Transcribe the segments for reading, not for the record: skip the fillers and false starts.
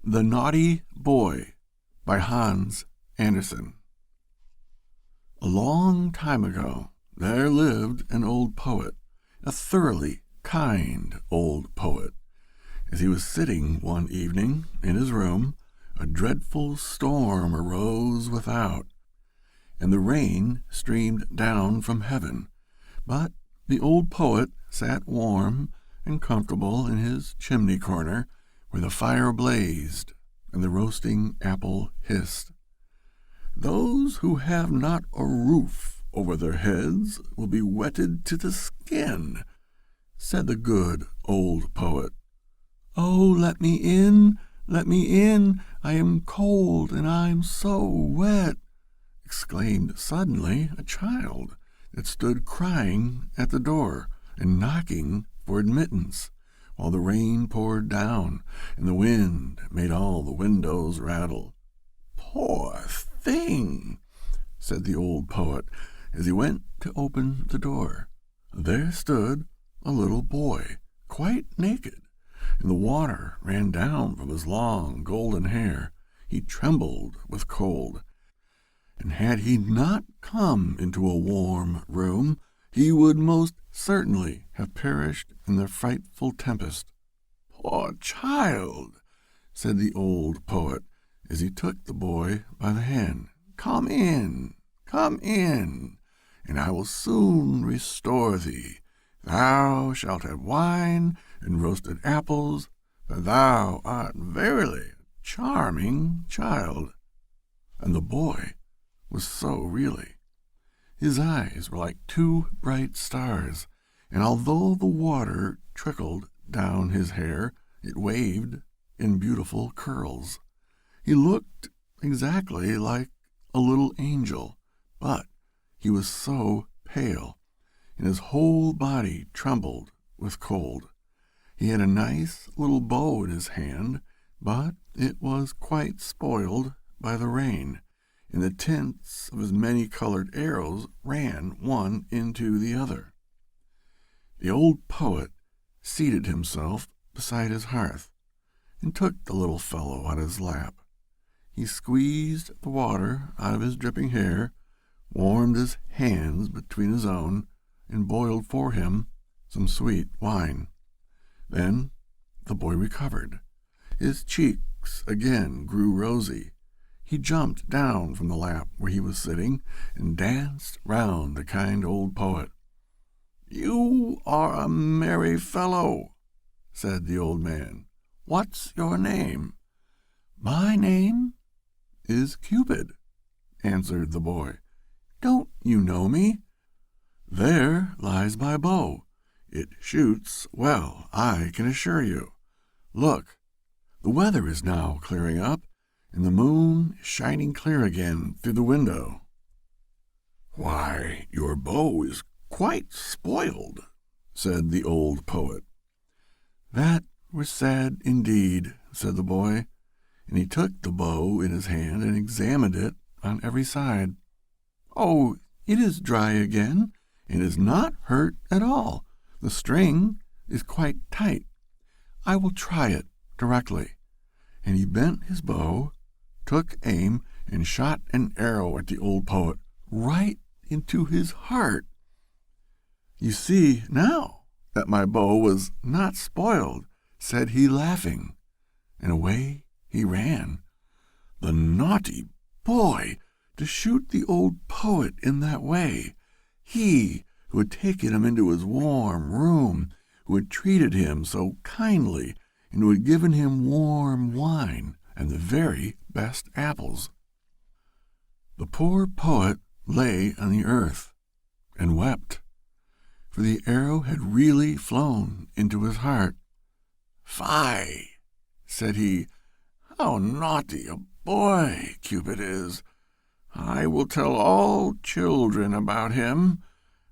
The Naughty Boy by Hans Andersen. A long time ago, there lived an old poet, a thoroughly kind old poet. As he was sitting one evening in his room, a dreadful storm arose without, and the rain streamed down from heaven. But the old poet sat warm and comfortable in his chimney corner, where the fire blazed and the roasting apple hissed. "Those who have not a roof over their heads will be wetted to the skin," said the good old poet. "Oh, let me in, let me in, I am cold and I'm so wet," exclaimed suddenly a child that stood crying at the door and knocking for admittance, while the rain poured down and the wind made all the windows rattle. "Poor thing," said the old poet as he went to open the door. There stood a little boy, quite naked, and the water ran down from his long golden hair. He trembled with cold, and had he not come into a warm room, he would most certainly have perished in the frightful tempest. "Poor child," said the old poet as he took the boy by the hand. Come in, and I will soon restore thee. Thou shalt have wine and roasted apples, for thou art verily a charming child." And the boy was so really. His eyes were like two bright stars, and although the water trickled down his hair, it waved in beautiful curls. He looked exactly like a little angel, but he was so pale, and his whole body trembled with cold. He had a nice little bow in his hand, but it was quite spoiled by the rain, and the tints of his many-colored arrows ran one into the other. The old poet seated himself beside his hearth and took the little fellow on his lap. He squeezed the water out of his dripping hair, warmed his hands between his own, and boiled for him some sweet wine. Then the boy recovered. His cheeks again grew rosy. He jumped down from the lap where he was sitting and danced round the kind old poet. "You are a merry fellow," said the old man. "What's your name?" "My name is Cupid," answered the boy. "Don't you know me? There lies my bow. It shoots well, I can assure you. Look, the weather is now clearing up, and the moon is shining clear again through the window." "Why, your bow is quite spoiled," said the old poet. "That were sad indeed," said the boy, and he took the bow in his hand and examined it on every side. "Oh, it is dry again, and is not hurt at all. The string is quite tight. I will try it directly." And he bent his bow, took aim, and shot an arrow at the old poet right into his heart. "You see now that my bow was not spoiled," said he, laughing, and away he ran. The naughty boy, to shoot the old poet in that way! He who had taken him into his warm room, who had treated him so kindly, and who had given him warm wine and the very best apples. The poor poet lay on the earth and wept, for the arrow had really flown into his heart. "Fie," said he, "how naughty a boy Cupid is! I will tell all children about him,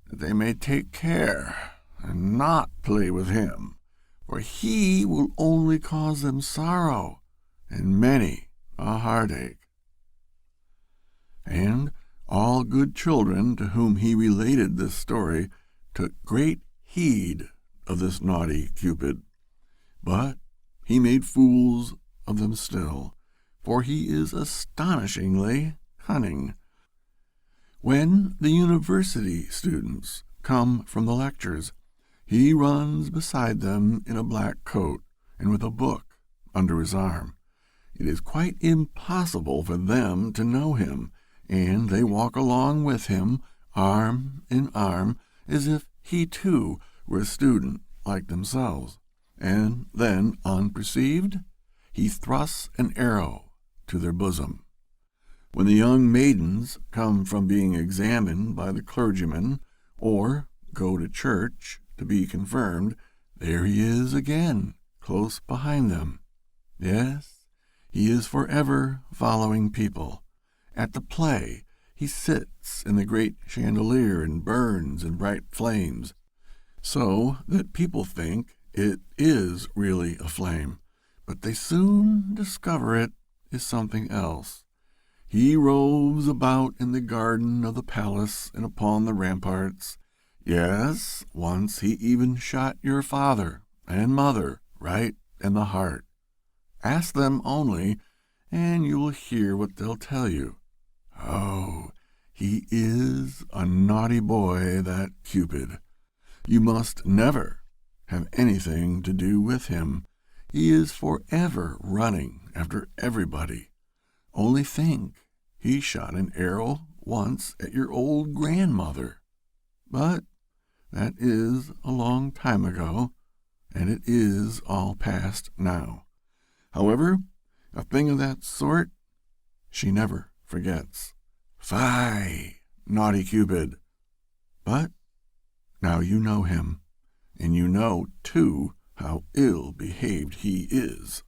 that they may take care and not play with him, for he will only cause them sorrow and many a heartache." And all good children to whom he related this story took great heed of this naughty Cupid. But he made fools of them still, for he is astonishingly cunning. When the university students come from the lectures, he runs beside them in a black coat and with a book under his arm. It is quite impossible for them to know him, and they walk along with him, arm in arm, as if he too were a student like themselves. And then, unperceived, he thrusts an arrow to their bosom. When the young maidens come from being examined by the clergyman, or go to church to be confirmed, there he is again, close behind them. Yes, he is forever following people. At the play, he sits in the great chandelier and burns in bright flames, so that people think it is really a flame, but they soon discover it is something else. He roves about in the garden of the palace and upon the ramparts. Yes, once he even shot your father and mother right in the heart. Ask them only, and you will hear what they'll tell you. Oh, he is a naughty boy, that Cupid. You must never have anything to do with him. He is forever running after everybody. Only think, he shot an arrow once at your old grandmother. But that is a long time ago, and it is all past now. However, a thing of that sort she never forgets. Fie, naughty Cupid! But now you know him, and you know, too, how ill-behaved he is.